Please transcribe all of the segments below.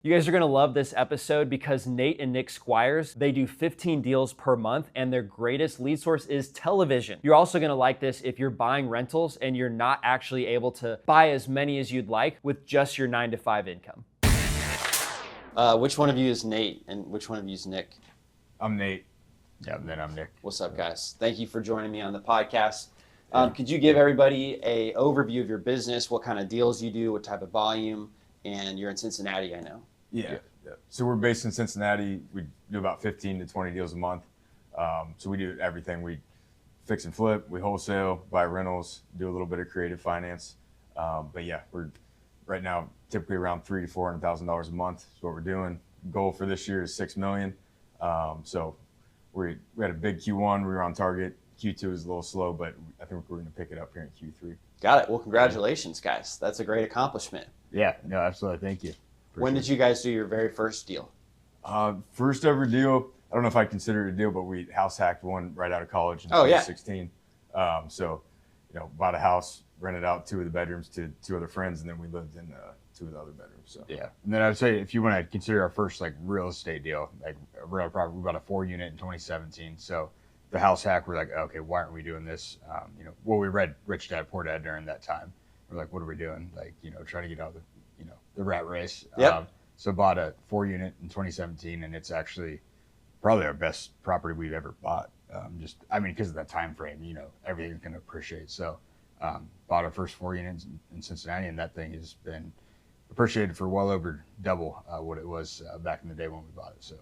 You guys are gonna love this episode because Nate and Nick Squires, they do 15 deals per month and their greatest lead source is television. You're also gonna like this if you're buying rentals and you're not actually able to buy as many as you'd like with just your 9-to-5 income. Which one of you is Nate and which one of you is Nick? I'm Nate. Yeah, and then I'm Nick. What's up, guys? Thank you for joining me on the podcast. Could you give everybody an overview of your business, what kind of deals you do, what type of volume, and you're in Cincinnati, I know. Yeah. So we're based in Cincinnati. We do about 15 to 20 deals a month. So we do everything. We fix and flip, we wholesale, buy rentals, do a little bit of creative finance. But yeah, we're right now typically around $300,000 to $400,000 a month is what we're doing. Goal for this year is $6 million. So we had a big Q1. We were on target. Q2 is a little slow, but I think we're going to pick it up here in Q3. Got it. Well, congratulations, guys. That's a great accomplishment. Yeah, no, absolutely. Thank you. When did you guys do your very first deal? First ever deal, I don't know if I consider it a deal, but we house hacked one right out of college in 2016. So, bought a house, rented out 2 of the bedrooms to 2 other friends, and then we lived in 2 of the other bedrooms. So yeah, and then I would say if you want to consider our first real estate deal, real property, we bought a 4-unit in 2017. So the house hack, we're like, okay, why aren't we doing this? We read Rich Dad Poor Dad during that time. We're like, what are we doing? Trying to get out of the rat race. Yep. So bought a 4-unit in 2017, and it's actually probably our best property we've ever bought. Because of that time frame, everything's going to appreciate. So bought our first 4 units in Cincinnati, and that thing has been appreciated for well over double what it was back in the day when we bought it.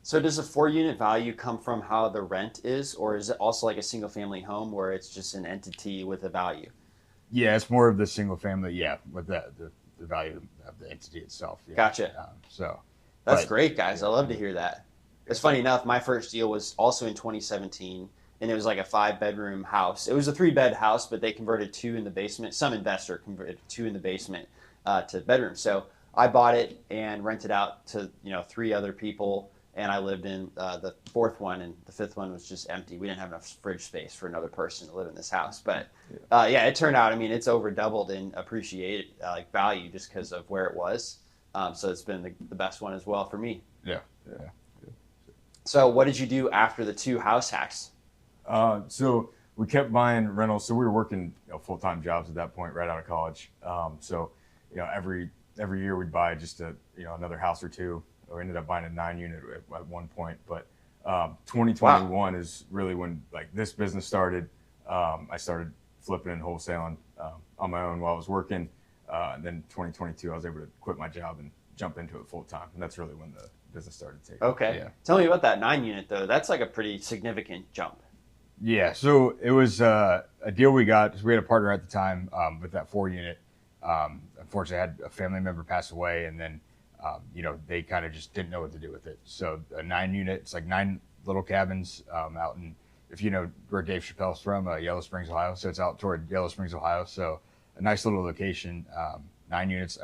So does a 4-unit value come from how the rent is, or is it also like a single family home where it's just an entity with a value? Yeah, it's more of the single family, with the value of the entity itself. Yeah. Gotcha. That's great, guys. I love to hear that. It's funny enough, my first deal was also in 2017, and it was like a 5-bedroom house. It was a 3-bed house, but they converted 2 in the basement. Some investor converted 2 in the basement to bedrooms. So I bought it and rented out to 3 other people, and I lived in the 4th one, and the 5th one was just empty. We didn't have enough fridge space for another person to live in this house. But it turned out, it's over doubled in appreciated value just because of where it was. So it's been the best one as well for me. Yeah. So what did you do after the 2 house hacks? So we kept buying rentals. So we were working full-time jobs at that point, right out of college. Every year we'd buy just another house or 2. We ended up buying a 9-unit at one point, but 2021 is really when this business started. I started flipping and wholesaling on my own while I was working. And then 2022, I was able to quit my job and jump into it full time, and that's really when the business started taking. Okay, Tell me about that 9-unit though. That's like a pretty significant jump. Yeah, so it was a deal we got because we had a partner at the time with that 4-unit. Unfortunately, I had a family member pass away, and then they kind of just didn't know what to do with it. So a 9-unit, it's like 9 little cabins out in, if you know where Dave Chappelle's from, Yellow Springs, Ohio. So it's out toward Yellow Springs, Ohio. So a nice little location, 9 units.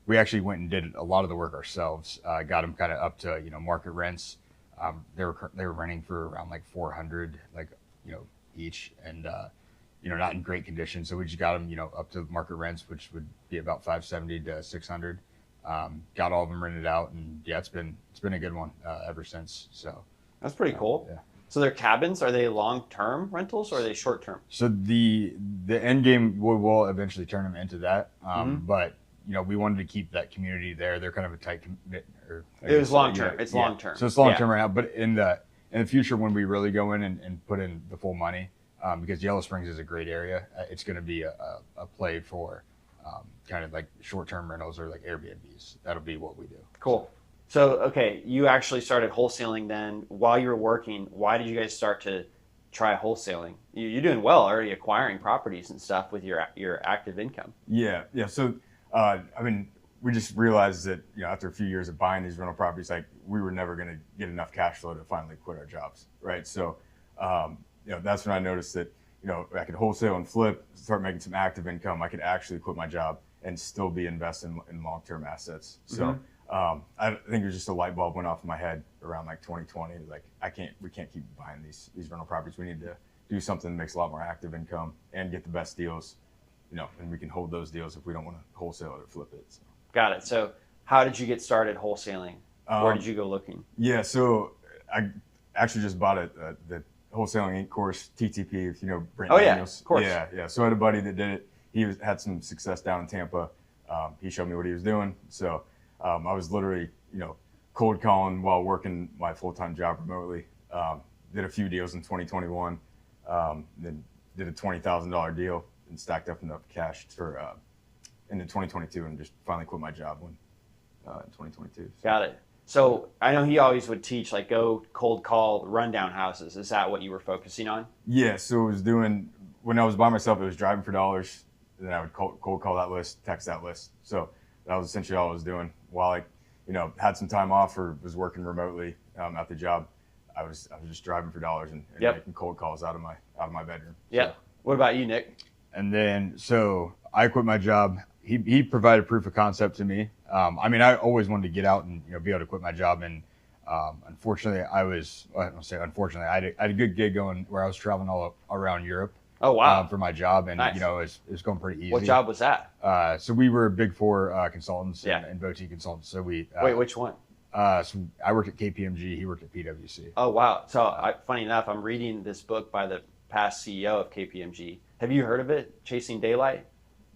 We actually went and did a lot of the work ourselves. Got them kind of up to market rents. They were renting for around $400 each, and not in great condition. So we just got them up to market rents, which would be about $570 to $600. Got all of them rented out, and it's been a good one ever since. So that's pretty cool. Yeah. So they're cabins. Are they long-term rentals or are they short-term? So the end game will eventually turn them into that. But we wanted to keep that community there. They're kind of a tight commit. It was long-term. It's long-term. So it's long-term right now. But in the future, when we really go in and put in the full money, because Yellow Springs is a great area, it's going to be a play for kind of short-term rentals or Airbnbs. That'll be what we do. Cool. So, okay, you actually started wholesaling then while you were working. Why did you guys start to try wholesaling? You're doing well already acquiring properties and stuff with your active income. Yeah. So, we just realized that, after a few years of buying these rental properties, we were never going to get enough cash flow to finally quit our jobs. Right. So, that's when I noticed that, I could wholesale and flip, start making some active income. I could actually quit my job and still be investing in long-term assets. So I think it was just a light bulb went off in my head around 2020. We can't keep buying these rental properties. We need to do something that makes a lot more active income and get the best deals, and we can hold those deals if we don't want to wholesale it or flip it. So. Got it. So How did you get started wholesaling? Where did you go looking? Yeah, so I actually just bought the Wholesaling Inc. course, TTP, if you know Brent Daniels. Of course. Yeah. So I had a buddy that did it. He had some success down in Tampa. He showed me what he was doing. So I was literally, cold calling while working my full-time job remotely. Did a few deals in 2021. Then did a $20,000 deal and stacked up enough cash for into 2022, and just finally quit my job in 2022. Got it. So I know he always would teach, like, go cold call rundown houses. Is that what you were focusing on? Yeah, so I was doing, when I was by myself, it was driving for dollars. Then I would cold call that list, text that list. So that was essentially all I was doing. While I, had some time off or was working remotely at the job, I was just driving for dollars and making cold calls out of my bedroom. Yeah. So. What about you, Nick? And then, so I quit my job. He provided proof of concept to me. I always wanted to get out and be able to quit my job. And unfortunately, I had a good gig going where I was traveling all around Europe. Oh wow! For my job, and nice. It was going pretty easy. What job was that? So we were Big Four consultants and boutique consultants. So we wait, which one? So I worked at KPMG. He worked at PwC. Oh wow! So funny enough, I'm reading this book by the past CEO of KPMG. Have you heard of it? Chasing Daylight.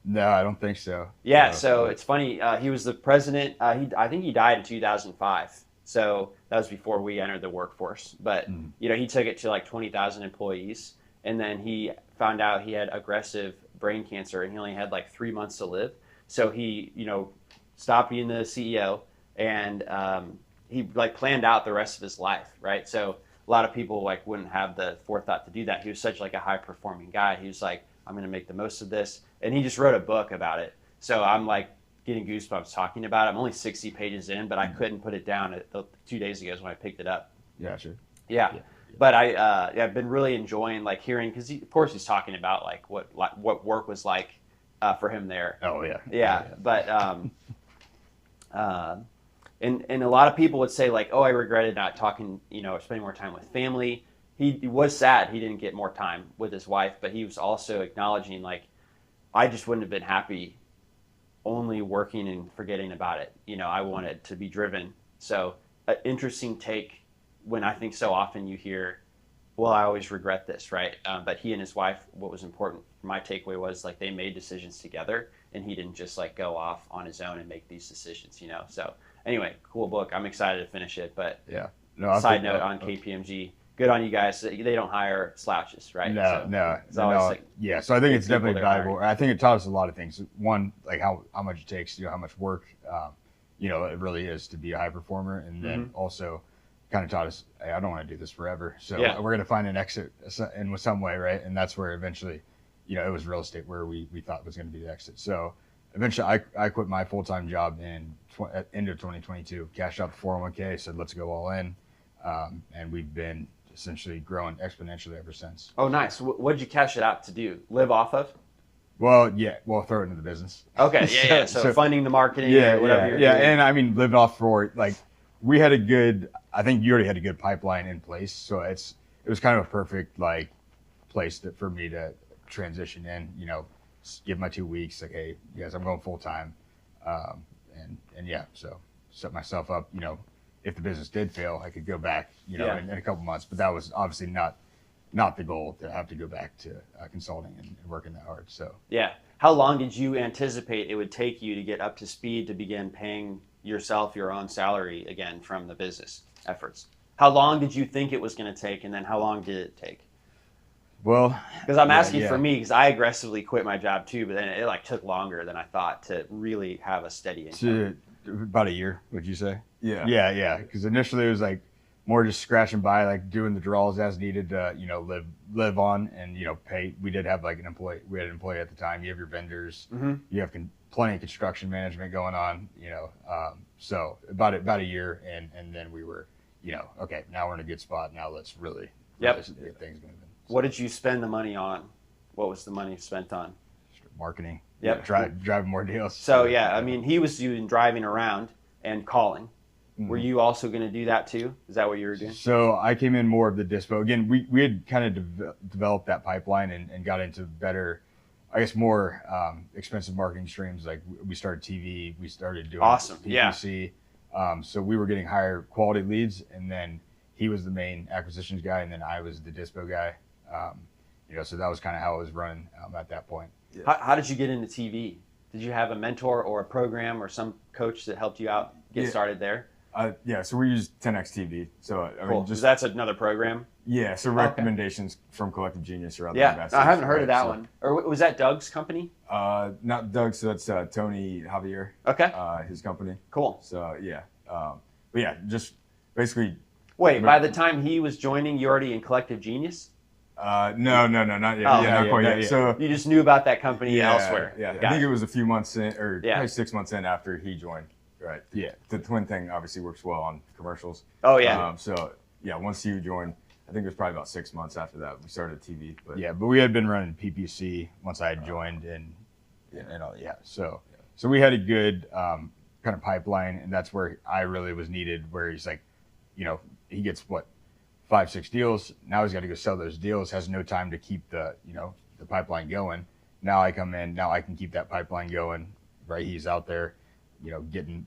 No, I don't think so. Yeah, so it's funny. He was the president. I think he died in 2005. So that was before we entered the workforce. But he took it to like 20,000 employees, and then he found out he had aggressive brain cancer, and he only had like 3 months to live. So he, stopped being the CEO, and he like planned out the rest of his life, right? So a lot of people like wouldn't have the forethought to do that. He was such like a high performing guy. He was like, I'm going to make the most of this. And he just wrote a book about it. So I'm like getting goosebumps talking about it. I'm only 60 pages in, but I couldn't put it down 2 days ago is when I picked it up. Yeah, sure. Yeah. But I've been really enjoying like hearing, because of course he's talking about like what work was like for him there. Oh yeah. Yeah. But and a lot of people would say like, oh, I regretted not talking, or spending more time with family. He was sad he didn't get more time with his wife, but he was also acknowledging like, I just wouldn't have been happy only working and forgetting about it. I wanted to be driven. So an interesting take when I think so often you hear, well, I always regret this, right? But he and his wife, what was important, my takeaway was like they made decisions together, and he didn't just like go off on his own and make these decisions, So anyway, cool book. I'm excited to finish it. But yeah, side note on KPMG. Good on you guys. They don't hire slouches, right? No. Like, yeah, so I think it's definitely valuable. I think it taught us a lot of things. One, like how much it takes, how much work, it really is to be a high performer. And then also kind of taught us, hey, I don't want to do this forever. So we're going to find an exit in some way, right? And that's where eventually, it was real estate where we thought was going to be the exit. So eventually I quit my full-time job at end of 2022, cashed out the 401k, said, let's go all in. And we've been essentially growing exponentially ever since. Oh, nice. What did you cash it out to do? Live off of? Well, yeah. Well, throw it into the business. Okay. Yeah. So funding the marketing. Or whatever you're doing. And I mean, live off for like, we had I think you already had a good pipeline in place. So it was kind of a perfect like place for me to transition in, give my 2 weeks, like, hey, yes, I'm going full time. So set myself up, if the business did fail, I could go back, in a couple months. But that was obviously not the goal, to have to go back to consulting and working that hard. So yeah, how long did you anticipate it would take you to get up to speed to begin paying yourself your own salary again from the business efforts? How long did you think it was going to take, and then how long did it take? Well, because I'm asking for me, because I aggressively quit my job too, but then it like took longer than I thought to really have a steady income. About a year, would you say? Yeah. Because initially it was like more just scratching by, like doing the draws as needed to, live on and, pay. We did have like an employee. We had an employee at the time. You have your vendors. You have plenty of construction management going on, so about a year. And then we were, okay, now we're in a good spot. Now let's really get things moving. What did you spend the money on? What was the money spent on? Marketing. Yep. Driving more deals. So I mean, he was doing driving around and calling. Were you also going to do that too? Is that what you were doing? So I came in more of the dispo. Again, we had kind of developed that pipeline and got into better. I guess more expensive marketing streams. Like we started TV, we started doing Awesome. PPC. So we were getting higher quality leads, and then he was the main acquisitions guy, and then I was the dispo guy. So that was kind of how it was running at that point. Yeah. How did you get into TV? Did you have a mentor or a program or some coach that helped you out get started there? So we use 10X TV. So I mean, just that's another program. Yeah, so recommendations from Collective Genius or other investors. I haven't heard of that one. Or was that Doug's company? Not Doug, so that's Tony Javier. Okay. His company. Cool. So yeah, but yeah, just basically. Wait, by the time he was joining, you already in Collective Genius? No, not yet. Not quite yet. So you just knew about that company elsewhere. Yeah, I think it was a few months in, or probably 6 months in after he joined. Right. Yeah. The twin thing obviously works well on commercials. Oh yeah. So yeah, once you joined, I think it was probably about 6 months after that we started TV. But we had been running PPC once I had joined, and all. So we had a good kind of pipeline, and that's where I really was needed. Where he's like, he gets 5-6 deals. Now he's got to go sell those deals. Has no time to keep the pipeline going. Now I come in. Now I can keep that pipeline going. Right. He's out there,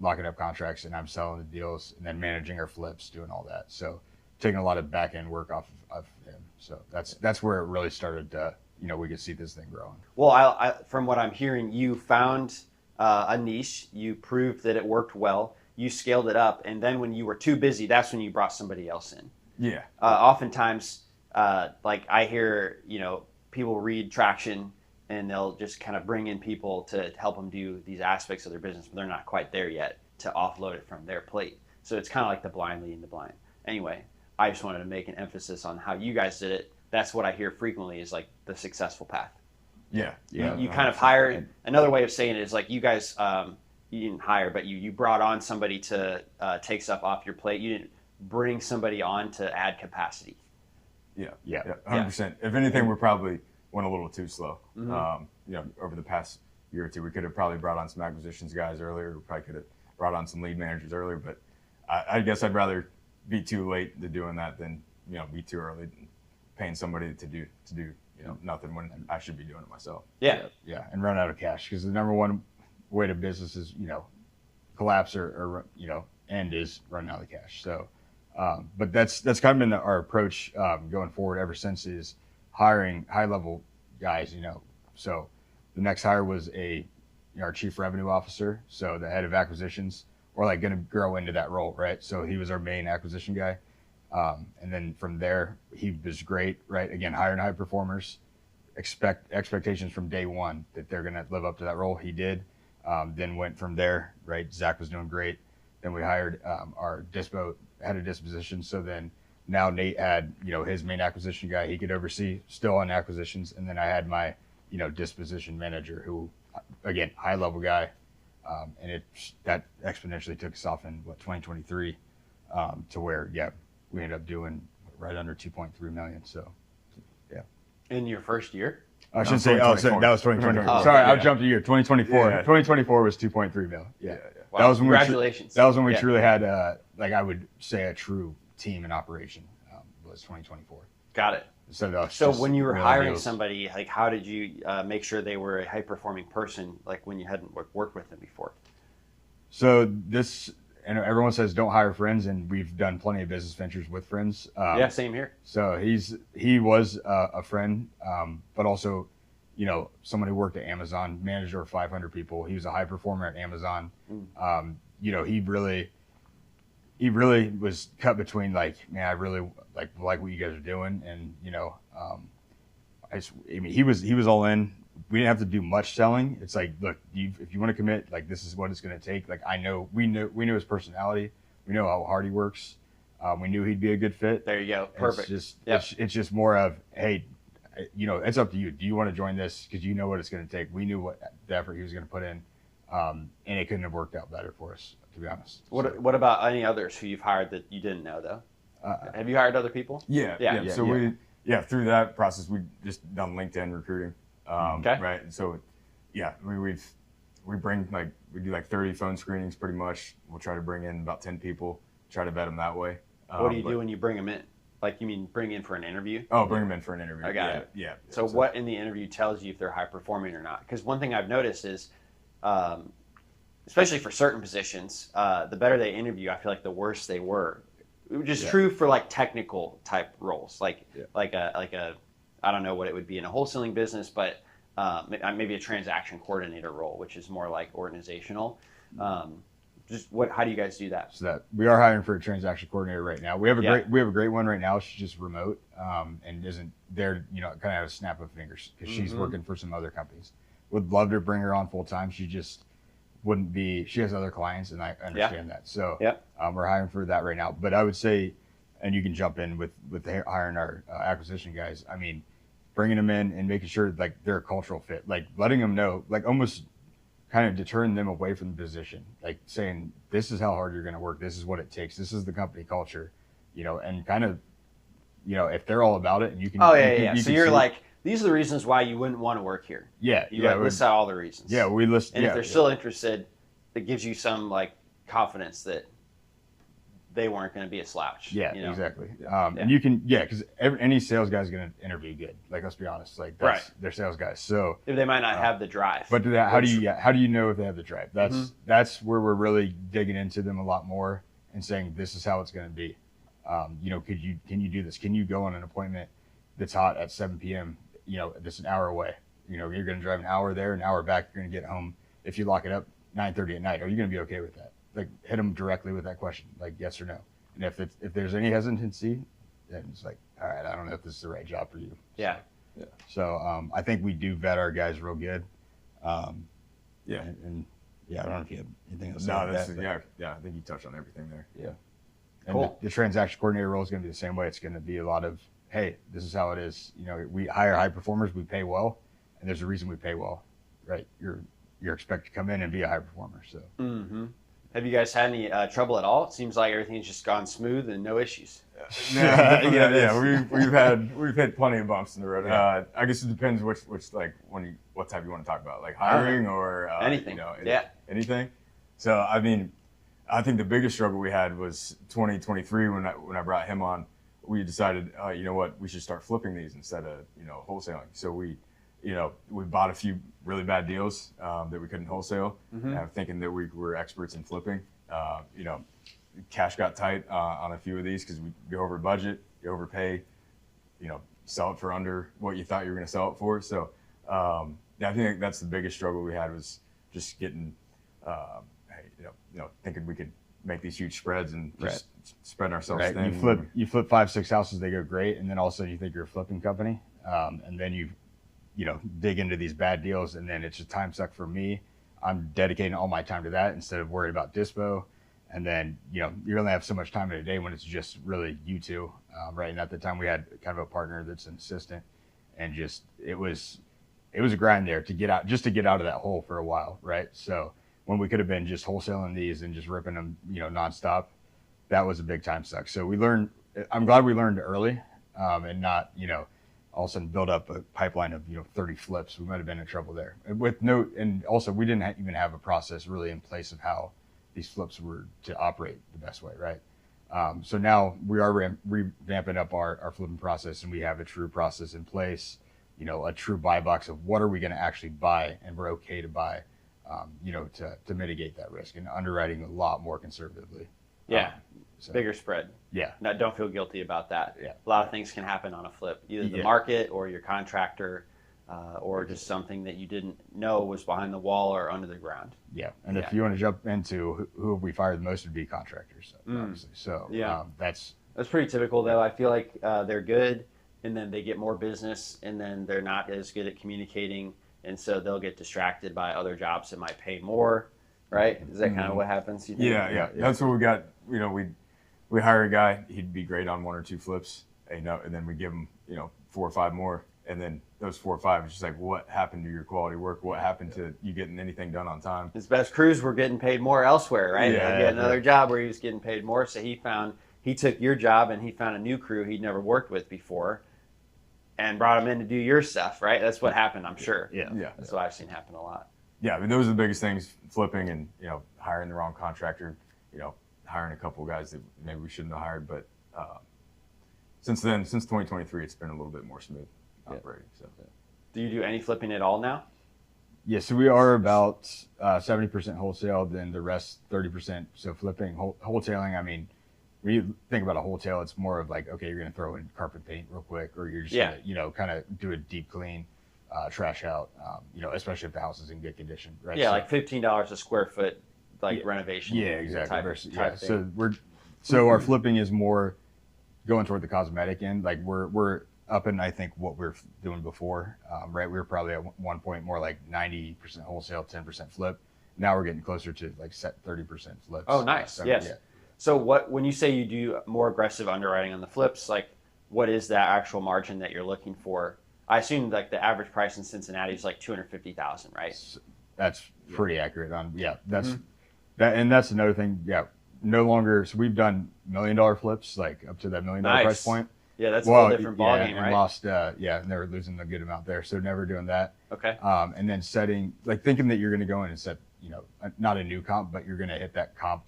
locking up contracts, and I'm selling the deals, and then managing our flips, doing all that. So taking a lot of back end work off of him. So that's where it really started. We could see this thing growing. Well, I from what I'm hearing, you found a niche. You proved that it worked well. You scaled it up, and then when you were too busy, that's when you brought somebody else in. Yeah. Oftentimes, like I hear, people read Traction and they'll just kind of bring in people to help them do these aspects of their business, but they're not quite there yet to offload it from their plate. So it's kind of like the blind leading the blind. Anyway, I just wanted to make an emphasis on how you guys did it. That's what I hear frequently is like the successful path. Yeah. You kind of hired, another way of saying it is like you guys, you didn't hire, but you brought on somebody to take stuff off your plate. You didn't bring somebody on to add capacity. Yeah, 100%. If anything, we probably went a little too slow. Mm-hmm. Over the past year or two, we could have probably brought on some acquisitions guys earlier. We probably could have brought on some lead managers earlier. But I guess I'd rather be too late to doing that than be too early and paying somebody to do nothing when I should be doing it myself. Yeah, and run out of cash, because the number one way to business is collapse or end is running out of cash. So. But that's kind of been our approach going forward ever since, is hiring high level guys. So the next hire was our chief revenue officer, so the head of acquisitions, or like going to grow into that role, right? So he was our main acquisition guy, and then from there he was great, right? Again, hiring high performers, expectations from day one that they're going to live up to that role. He did. Then went from there, right? Zach was doing great. Then we hired our head of disposition. So then now Nate had, his main acquisition guy he could oversee still on acquisitions. And then I had my, disposition manager who, again, high level guy. And that exponentially took us off in 2023 to where, we ended up doing right under 2.3 million. So, yeah. In your first year? I should say, that was 2024. Sorry, I jumped a year. 2024. 2024 was 2.3 mil. Yeah. Wow. That was when Congratulations. That was when we truly had, I would say, a true team in operation. Was 2024. Got it. So when you were hiring somebody, like how did you make sure they were a high performing person, like when you hadn't worked with them before? So and everyone says don't hire friends, and we've done plenty of business ventures with friends. Same here. So he was a friend, but also, someone who worked at Amazon, managed over 500 people. He was a high performer at Amazon. He really was cut between I really like what you guys are doing, and he was all in. We didn't have to do much selling. It's like, look, if you want to commit, this is what it's going to take. We knew his personality. We know how hard he works. We knew he'd be a good fit. There you go. Perfect. It's just more of, hey, it's up to you. Do you want to join this? Because you know what it's going to take. We knew what the effort he was going to put in, and it couldn't have worked out better for us, to be honest. What about any others who you've hired that you didn't know though? Have you hired other people? Yeah. So we through that process we just done LinkedIn recruiting. Right. And so, we bring we do 30 phone screenings pretty much. We'll try to bring in about 10 people, try to vet them that way. What do you do when you bring them in? Like you mean bring in for an interview? Oh, bring them in for an interview. I got it. Yeah. So what in the interview tells you if they're high performing or not? Because one thing I've noticed is, especially for certain positions, the better they interview, I feel like the worse they were. Which is true for like technical type roles, like a I don't know what it would be in a wholesaling business, but maybe a transaction coordinator role, which is more like organizational. How do you guys do that? So that we are hiring for a transaction coordinator right now. We have a great one right now. She's just remote and isn't there, kind of a snap of fingers because she's working for some other companies. Would love to bring her on full time. She just wouldn't be. She has other clients, and I understand that. So we're hiring for that right now. But I would say, and you can jump in with hiring our acquisition guys. I mean, bringing them in and making sure like they're a cultural fit, like letting them know, like almost kind of deterring them away from the position, like saying, this is how hard you're going to work. This is what it takes. This is the company culture, and kind of, if they're all about it and you can. Oh, yeah. So you're like, these are the reasons why you wouldn't want to work here. Yeah. You list out all the reasons. Yeah. We list. And if they're still interested, it gives you some like confidence that they weren't going to be a slouch. Yeah, exactly. And you can, because any sales guy is going to interview good. Like, let's be honest, like they're sales guys. So if they might not have the drive. But how do you know if they have the drive? That's where we're really digging into them a lot more and saying this is how it's going to be. Can you do this? Can you go on an appointment that's hot at 7 p.m. That's an hour away. You're going to drive an hour there, an hour back. You're going to get home. If you lock it up 9:30 at night, are you going to be okay with that? Like hit them directly with that question, like yes or no. And if there's any hesitancy, then it's like, all right, I don't know if this is the right job for you. So I think we do vet our guys real good. And I don't know if you have anything else. No, I think you touched on everything there. Yeah. And cool. The transaction coordinator role is going to be the same way. It's going to be a lot of, hey, this is how it is. We hire high performers, we pay well, and there's a reason we pay well, right? You're expected to come in and be a high performer. So. Mm-hmm. Have you guys had any trouble at all? It seems like everything's just gone smooth and no issues. We've had plenty of bumps in the road. I guess it depends which what type you want to talk about, like hiring or anything. Anything. So I mean, I think the biggest struggle we had was 2023 when I brought him on. We decided, we should start flipping these instead of wholesaling. So we bought a few really bad deals that we couldn't wholesale, thinking that we were experts in flipping. Cash got tight on a few of these because we go over budget, you overpay, sell it for under what you thought you were going to sell it for. So I think that's the biggest struggle we had was just getting, thinking we could make these huge spreads and just spread ourselves thin. You flip 5-6 houses, they go great, and then all of a sudden you think you're a flipping company, and then you dig into these bad deals, and then it's a time suck for me. I'm dedicating all my time to that instead of worried about dispo. And then, you only have so much time in a day when it's just really you two, right? And at the time we had kind of a partner that's an assistant, and just, it was a grind there to get out of that hole for a while, right? So when we could have been just wholesaling these and just ripping them, nonstop, that was a big time suck. So I'm glad we learned early, and not, all of a sudden build up a pipeline of 30 flips. We might have been in trouble there and also we didn't even have a process really in place of how these flips were to operate the best way, right? So now we are revamping up our flipping process, and we have a true process in place, a true buy box of what are we going to actually buy, and we're okay to buy, to mitigate that risk, and underwriting a lot more conservatively. Bigger spread. Now, don't feel guilty about that. A lot of things can happen on a flip, either the market or your contractor, or just something that you didn't know was behind the wall or under the ground. And if you want to jump into who have we fired the most, would be contractors, obviously. So that's pretty typical, though. I feel like they're good, and then they get more business, and then they're not as good at communicating, and so they'll get distracted by other jobs that might pay more, right? Is that kind of what happens? You think? Yeah. That's what we got. We hire a guy, he'd be great on 1 or 2 flips, and then we give him, 4 or 5 more. And then those 4 or 5 is just like, what happened to your quality work? What happened to you getting anything done on time? His best crews were getting paid more elsewhere, right? He had another job where he was getting paid more. So he took your job and he found a new crew he'd never worked with before and brought him in to do your stuff, right? That's what happened, I'm sure. That's what I've seen happen a lot. Yeah, I mean, those are the biggest things, flipping and, hiring the wrong contractor, hiring a couple of guys that maybe we shouldn't have hired, but since then, since 2023, it's been a little bit more smooth operating. So, do you do any flipping at all now? Yeah, so we are about 70% wholesale, then the rest 30%. So flipping, wholesaling. I mean, when you think about a wholesale, it's more of like, okay, you're going to throw in carpet paint real quick, or you're just going to, kind of do a deep clean, trash out, especially if the house is in good condition, right? Yeah, so, like $15 a square foot, renovation. Yeah, exactly. Type thing. So our flipping is more going toward the cosmetic end. Like we're up in, I think, what we're doing before, right? We were probably at one point more like 90% wholesale, 10% flip. Now we're getting closer to like set 30% flips. Oh, nice. Yes. Yeah. So when you say you do more aggressive underwriting on the flips, like what is that actual margin that you're looking for? I assume like the average price in Cincinnati is like $250,000, right? That's pretty accurate on, that's that. And that's another thing. Yeah. No longer. So we've done $1 million flips, like up to that $1 million price point. Yeah, that's a whole different ballgame, and right? Lost, and they were losing a good amount there, so never doing that. Okay. And then setting, like thinking that you're going to go in and set, not a new comp, but you're going to hit that comp,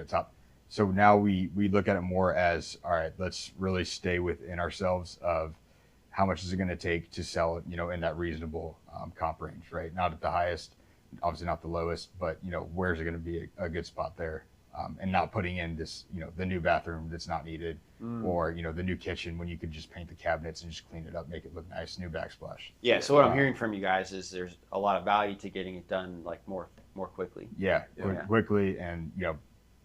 top. So now we look at it more as, all right, let's really stay within ourselves of how much is it going to take to sell it, in that reasonable comp range, right? Not at the highest, obviously not the lowest, but where's it going to be a good spot there? And not putting in this, the new bathroom that's not needed, or the new kitchen when you could just paint the cabinets and just clean it up, make it look nice, new backsplash. Yeah. So what I'm hearing from you guys is there's a lot of value to getting it done like more quickly. Yeah, quickly, and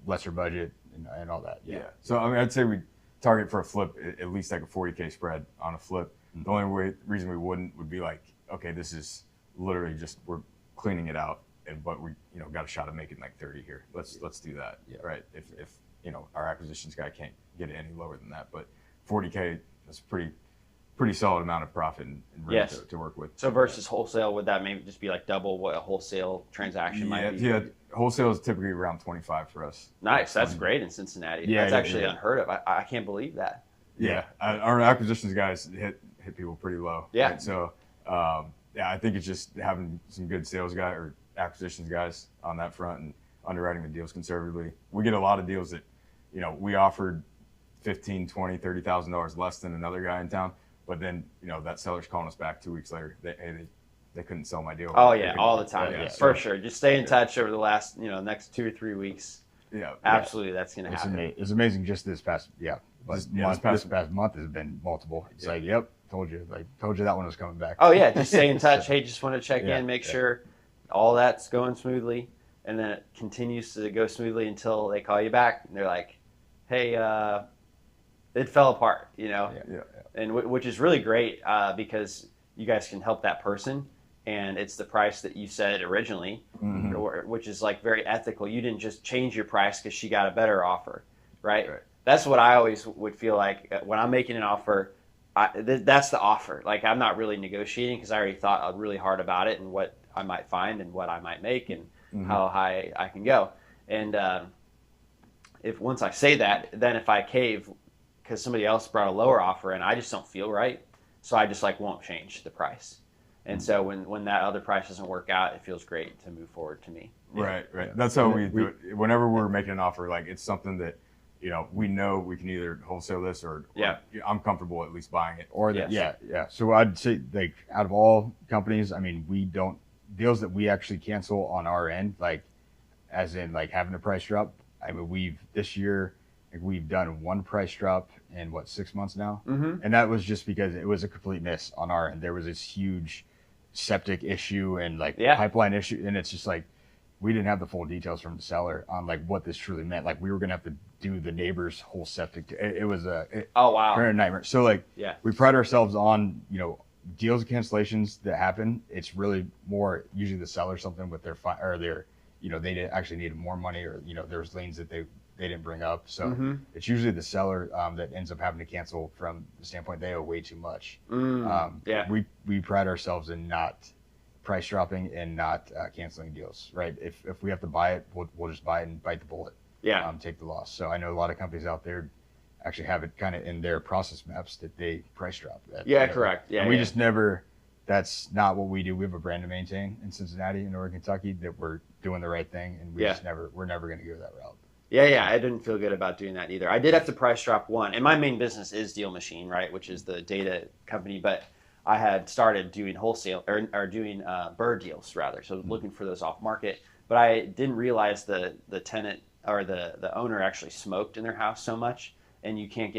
lesser budget and all that. Yeah. So I mean, I'd say we target for a flip at least like a 40K spread on a flip. The only reason we wouldn't would be like, okay, this is literally just we're cleaning it out. But we, got a shot of making like 30 here. Let's do that, right? If our acquisitions guy can't get it any lower than that, but 40K is pretty solid amount of profit and range to work with. So versus wholesale, would that maybe just be like double what a wholesale transaction might be? Yeah, wholesale is typically around 25 for us. Nice, that's great in Cincinnati. Yeah, that's actually unheard of. I can't believe that. Yeah, our acquisitions guys hit people pretty low. Yeah. Right? So I think it's just having some good sales guy or acquisitions guys on that front and underwriting the deals conservatively. We get a lot of deals that, we offered $15,000, $20,000, $30,000 less than another guy in town, but then, that seller's calling us back 2 weeks later. They couldn't sell my deal. Oh yeah, all the time. Yeah, for sure. Just stay in touch over the last, next 2 or 3 weeks. Yeah, absolutely. That's going to happen. It's amazing. Just this past, this past month has been multiple. It's like, told you that one was coming back. Oh yeah, just stay in touch. Hey, just want to check in, make sure all that's going smoothly, and then it continues to go smoothly until they call you back and they're like, hey, it fell apart, and which is really great because you guys can help that person, and it's the price that you said originally, which is like very ethical. You didn't just change your price because she got a better offer, right? That's what I always would feel like when I'm making an offer. That's the offer. Like I'm not really negotiating because I already thought really hard about it and what I might find and what I might make and how high I can go. And if once I say that, then if I cave because somebody else brought a lower offer and I just don't feel right, so I just won't change the price. And so when that other price doesn't work out, it feels great to move forward to me. Right. That's how we do it. Whenever we're making an offer, it's something that we know we can either wholesale this or I'm comfortable at least buying it. Or So I'd say out of all companies, I mean, we don't deals that we actually cancel on our end, as in having a price drop. I mean, this year we've done one price drop in 6 months now, and that was just because it was a complete miss on our end. There was this huge septic issue and pipeline issue, and it's just we didn't have the full details from the seller on what this truly meant. We were gonna have to do the neighbor's whole septic. It was a nightmare. So we pride ourselves on deals and cancellations that happen. It's really more usually the seller something with their they actually needed more money or there's liens that they didn't bring up. So it's usually the seller that ends up having to cancel from the standpoint they owe way too much. We pride ourselves in not price dropping and not canceling deals, right? If we have to buy it, we'll just buy it and bite the bullet. Take the loss. So I know a lot of companies out there actually have it kind of in their process maps that they price drop. Correct. And we just never. That's not what we do. We have a brand to maintain in Cincinnati and Northern Kentucky that we're doing the right thing, and we're never going to go that route. Yeah, I didn't feel good about doing that either. I did have to price drop one, and my main business is DealMachine, right, which is the data company. But I had started doing wholesale or doing bird deals rather, so looking for those off market. But I didn't realize the tenant or the owner actually smoked in their house so much, and you can't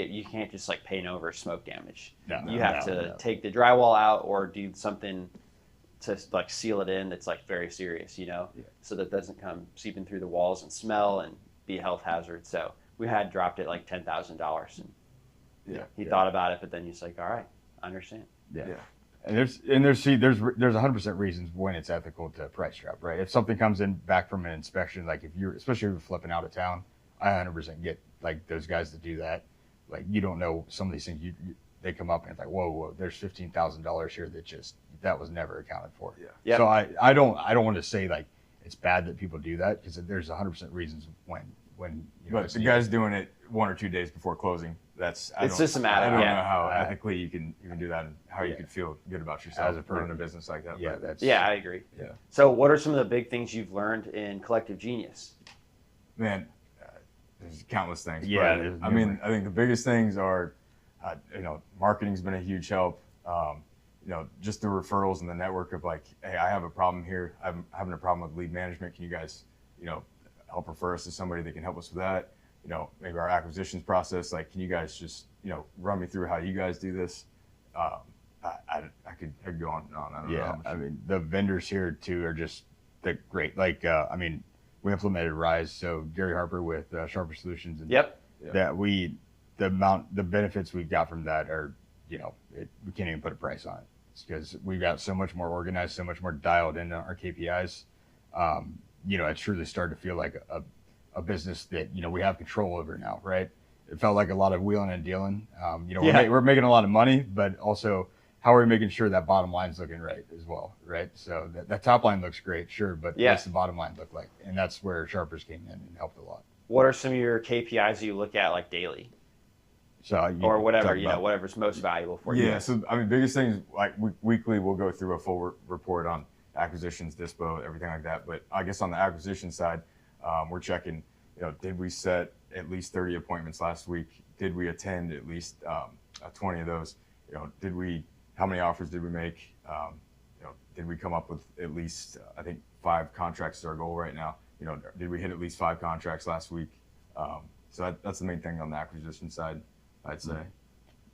just like paint over smoke damage. You have to take the drywall out or do something to like seal it in that's like very serious, so that doesn't come seeping through the walls and smell and be a health hazard. So we had dropped it like $10,000, and he thought about it, but then he's like, all right, I understand. Yeah. And there's 100% reasons when it's ethical to price drop, right? If something comes in back from an inspection, like especially if you're flipping out of town, I 100% get like those guys that do that. Like, you don't know some of these things. They come up and it's like, whoa, there's $15,000 here that was never accounted for. Yeah. So I don't want to say like it's bad that people do that, because there's 100% reasons when. But the guy's doing it 1 or 2 days before closing. It's systematic. I don't know how ethically you can do that, and how you could feel good about yourself as a running a business like that. Yeah, I agree. Yeah. So what are some of the big things you've learned in Collective Genius? Man, there's countless things. Yeah. But, I think the biggest things are, marketing's been a huge help. Just the referrals and the network of like, hey, I have a problem here. I'm having a problem with lead management. Can you guys, help refer us to somebody that can help us with that? Maybe our acquisitions process. Like, can you guys just, run me through how you guys do this? I could go on and on. I don't know how much. I mean, the vendors here too are just great. Like, we implemented Rise, so Gary Harper with Sharper Solutions, and the benefits we've got from that are, we can't even put a price on it. It's because we've got so much more organized, so much more dialed into our KPIs. It's truly started to feel like a business that, we have control over now, right? It felt like a lot of wheeling and dealing. We're making a lot of money, but also how are we making sure that bottom line's looking right as well, right? So that top line looks great, sure, but what's the bottom line look like? And that's where Sharpers came in and helped a lot. What are some of your KPIs you look at like daily? So or whatever, whatever's most valuable for you. Yeah, so biggest things, like weekly we'll go through a full report on acquisitions, dispo, everything like that. But I guess on the acquisition side, we're checking, did we set at least 30 appointments last week? Did we attend at least 20 of those? How many offers did we make? Did we come up with at least, I think 5 contracts is our goal right now. Did we hit at least 5 contracts last week? So that's the main thing on the acquisition side, I'd say.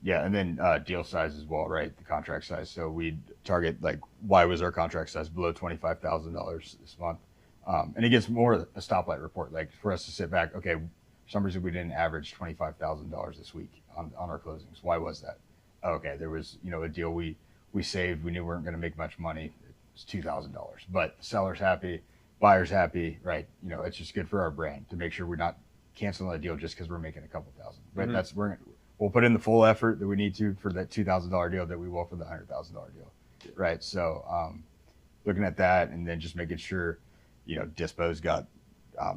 Yeah, and then deal size as well, right? The contract size. So we target, like, why was our contract size below $25,000 this month? And it gets more a stoplight report, like for us to sit back, okay, for some reason we didn't average $25,000 this week on our closings. Why was that? Okay, there was, a deal we saved. We knew we weren't going to make much money. It's $2,000, but the seller's happy, buyer's happy, right? It's just good for our brand to make sure we're not canceling a deal just because we're making a couple thousand. Right? Mm-hmm. We'll put in the full effort that we need to for that $2,000 deal that we will for the $100,000 deal, right? So looking at that, and then just making sure, Dispo's got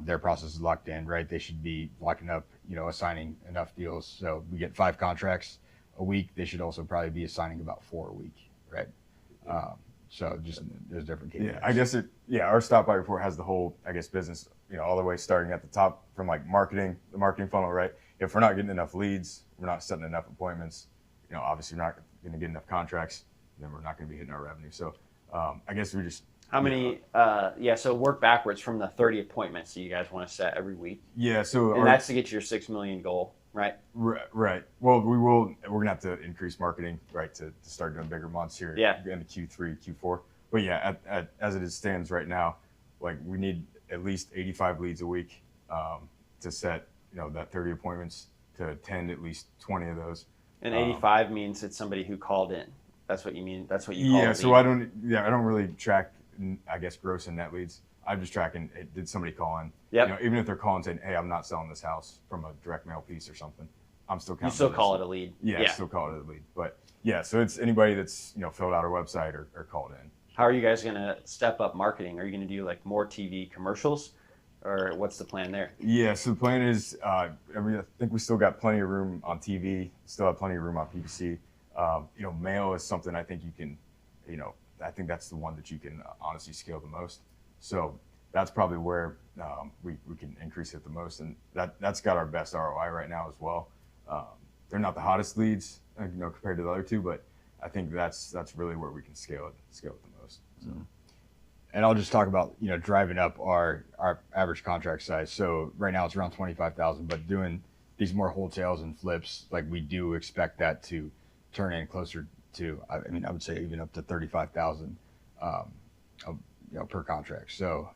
their processes locked in, right? They should be locking up, assigning enough deals. So we get 5 contracts a week. They should also probably be assigning about 4 a week, right? So just there's different KPIs. Yeah, I guess our stop by report has the whole, business, all the way starting at the top from like marketing, the marketing funnel, right? If we're not getting enough leads, we're not setting enough appointments, obviously we're not going to get enough contracts, then we're not going to be hitting our revenue. So I guess we just. How many, so work backwards from the 30 appointments that you guys want to set every week. Yeah, so. And that's to get your 6 million goal, right? Right. Well, we're going to have to increase marketing, right, to start doing bigger months here. Yeah. Into Q3, Q4. But yeah, as it stands right now, like we need at least 85 leads a week to set, that 30 appointments, to attend at least 20 of those. And 85 means it's somebody who called in. That's what you mean. That's what you call it. Yeah, so I don't really track, I guess, gross and net leads. I'm just tracking, did somebody call in? Yep. Even if they're calling saying, hey, I'm not selling this house from a direct mail piece or something, I'm still counting. You still call it a lead. Yeah, still call it a lead. But yeah, so it's anybody that's, filled out our website or called in. How are you guys going to step up marketing? Are you going to do like more TV commercials, or what's the plan there? Yeah, so the plan is, I think we still got plenty of room on TV, still have plenty of room on PPC. Mail is something I think you can, I think that's the one that you can honestly scale the most. So that's probably where we can increase it the most, and that's got our best ROI right now as well. They're not the hottest leads, compared to the other two, but I think that's really where we can scale it the most. So. And I'll just talk about driving up our average contract size. So right now it's around 25,000, but doing these more wholesales and flips, like we do expect that to turn in closer to, I would say even up to 35,000 per contract. So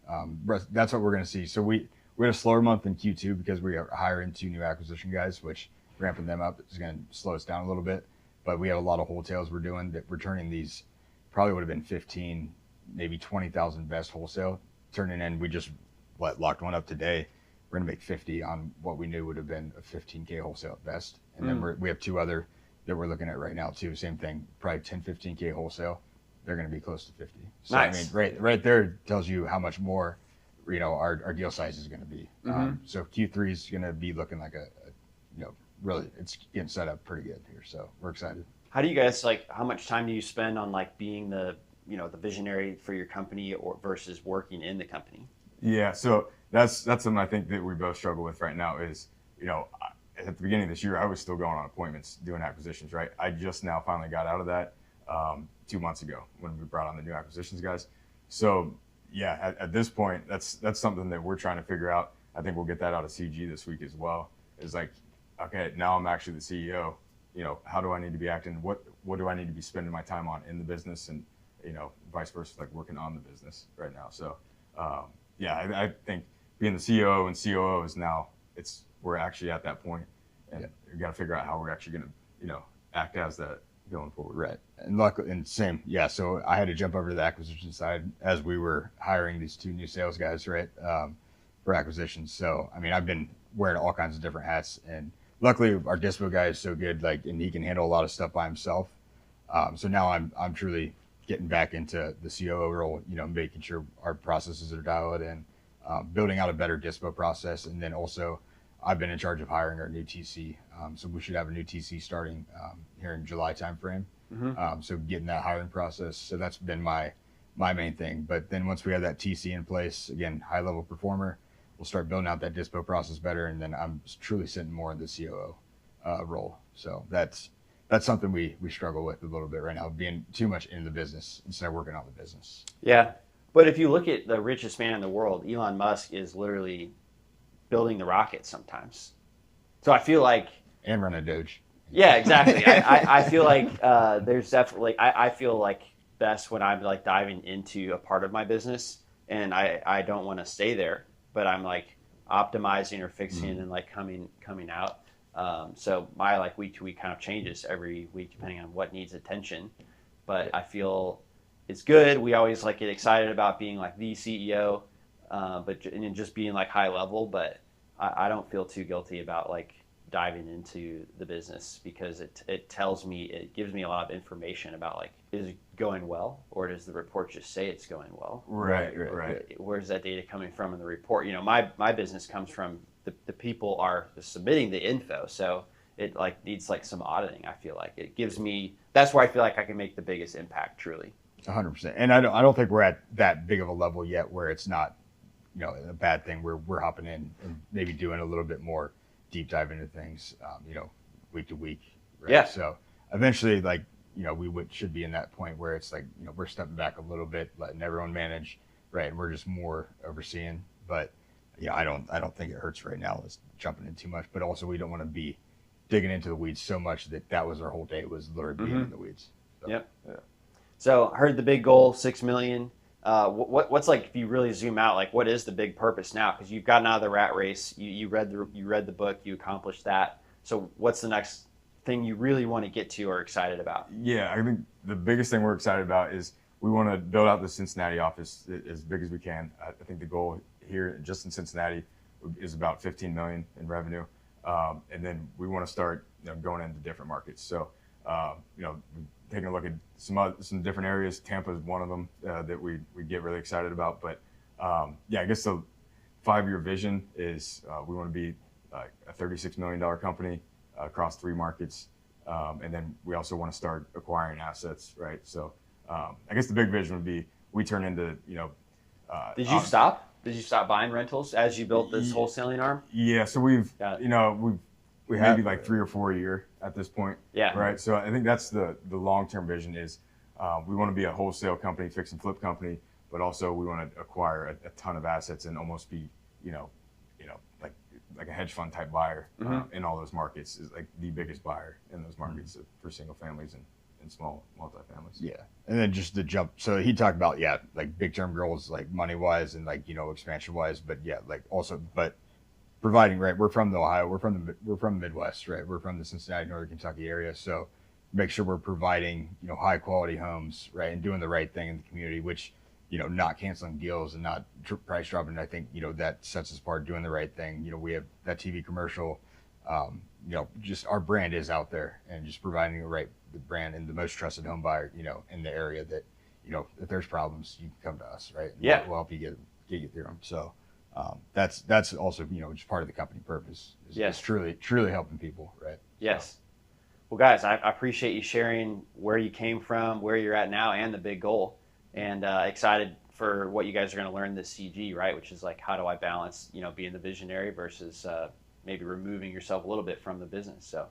that's what we're going to see. So we had a slower month in Q2 because we are hiring 2 new acquisition guys, which ramping them up is going to slow us down a little bit. But we have a lot of wholesales we're doing that we're turning these, probably would have been 15, maybe 20,000 vest wholesale turning in. We just locked one up today. We're going to make 50 on what we knew would have been a 15K wholesale at best. And then we have 2 other that we're looking at right now too. Same thing, probably 10, 15K wholesale. They're going to be close to 50. So nice. Right there tells you how much more, our deal size is going to be. So Q3 is going to be looking like really it's getting set up pretty good here. So we're excited. How do you guys how much time do you spend on being the the visionary for your company or versus working in the company? Yeah, so that's something I think that we both struggle with right now is, at the beginning of this year, I was still going on appointments, doing acquisitions, right? I just now finally got out of that 2 months ago when we brought on the new acquisitions guys. So yeah, at this point, that's something that we're trying to figure out. I think we'll get that out of CG this week as well. Is okay, now I'm actually the CEO. How do I need to be acting? What do I need to be spending my time on in the business, and vice versa, working on the business right now. So I think being the CEO and COO is now we're actually at that point, and we got to figure out how we're actually going to act as that going forward. Right. And luckily, and same, yeah. So I had to jump over to the acquisition side as we were hiring these 2 new sales guys, right, for acquisitions. So I've been wearing all kinds of different hats, and luckily our dispo guy is so good, and he can handle a lot of stuff by himself. So now I'm truly getting back into the COO role, making sure our processes are dialed in, building out a better dispo process, and then also I've been in charge of hiring our new TC. So we should have a new TC starting here in July timeframe. So getting that hiring process. So that's been my main thing. But then once we have that TC in place, again, high level performer, we'll start building out that dispo process better. And then I'm truly sitting more in the COO role. So that's something we struggle with a little bit right now, being too much in the business instead of working on the business. Yeah. But if you look at the richest man in the world, Elon Musk is literally building the rockets sometimes. So I feel and run a Doge. Yeah, exactly. I feel there's definitely, I feel best when I'm diving into a part of my business, and I don't want to stay there, but I'm optimizing or fixing and coming out. So my week to week kind of changes every week depending on what needs attention, but I feel it's good. We always get excited about being the CEO, and just being high level, but I don't feel too guilty about diving into the business because it gives me a lot of information about is it going well, or does the report just say it's going well? Right. Where's that data coming from in the report? My business comes from the people are submitting the info, so it needs some auditing. I feel it gives me, that's where I feel I can make the biggest impact truly. 100%. And I don't think we're at that big of a level yet where it's not a bad thing. We're hopping in and maybe doing a little bit more deep dive into things, week to week. Right? Yeah. So eventually, we should be in that point where it's we're stepping back a little bit, letting everyone manage, right? And we're just more overseeing. But I don't think it hurts right now. It's jumping in too much. But also, we don't want to be digging into the weeds so much that was our whole day, was literally being in the weeds. So, yep. Yeah. So I heard the big goal, 6 million. What's if you really zoom out, what is the big purpose now? Because you've gotten out of the rat race, you read the book, you accomplished that. So what's the next thing you really want to get to or excited about? Yeah, I think the biggest thing we're excited about is we want to build out the Cincinnati office as big as we can. I think the goal here just in Cincinnati is about 15 million in revenue, and then we want to start going into different markets. So taking a look at some different areas. Tampa is one of them that we get really excited about. But I guess the 5-year vision is we want to be a $36 million company across 3 markets, and then we also want to start acquiring assets, right? So I guess the big vision would be we turn into Did you stop? Did you stop buying rentals as you built this wholesaling arm? Yeah, so we have maybe like 3 or 4 a year at this point. Yeah. Right. So I think that's the long-term vision is we want to be a wholesale company, fix and flip company, but also we want to acquire a ton of assets and almost be, like a hedge fund type buyer in all those markets, is like the biggest buyer in those markets for single families and small multifamilies. Yeah. And then just the jump. So he talked about, like big term goals, like money wise and like, expansion wise, but but providing, right. We're from Ohio. We're from the Midwest, right? We're from the Cincinnati, Northern Kentucky area. So make sure we're providing, high quality homes, right. And doing the right thing in the community, which, not canceling deals and not price dropping. I think, that sets us apart, doing the right thing. We have that TV commercial, just our brand is out there and just providing the brand and the most trusted home buyer, in the area that, if there's problems, you can come to us, right? And we'll help you get you through them. So that's also, just part of the company purpose is truly helping people, right? Yes. Well, guys, I appreciate you sharing where you came from, where you're at now, and the big goal. And excited for what you guys are going to learn this CG, right? Which is like, how do I balance, being the visionary versus maybe removing yourself a little bit from the business. So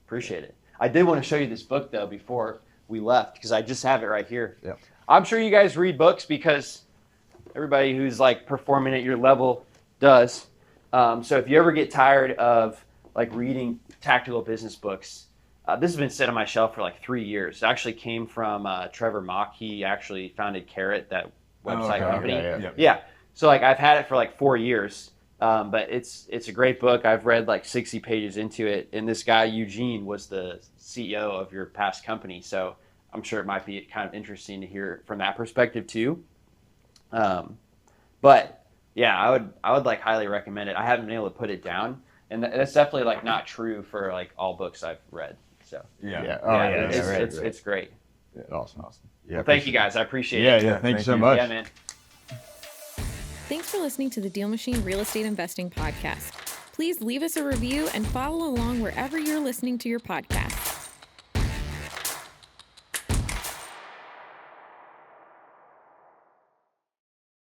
appreciate it. I did want to show you this book, though, before we left, because I just have it right here. Yep. I'm sure you guys read books because everybody who's like performing at your level does. So if you ever get tired of like reading tactical business books, this has been sitting on my shelf for like 3 years. It actually came from Trevor Mock. He actually founded Carrot, that website company. Yeah. So like I've had it for like 4 years, but it's a great book. I've read like 60 pages into it. And this guy, Eugene, was the CEO of your past company. So I'm sure it might be kind of interesting to hear from that perspective too. But yeah, I would like highly recommend it. I haven't been able to put it down. And that's definitely like not true for like all books I've read. So it's great. Yeah. Awesome. Yeah. Well, thank you guys. I appreciate it. Yeah. Thank you so much. Yeah, man. Thanks for listening to the DealMachine Real Estate Investing Podcast. Please leave us a review and follow along wherever you're listening to your podcast.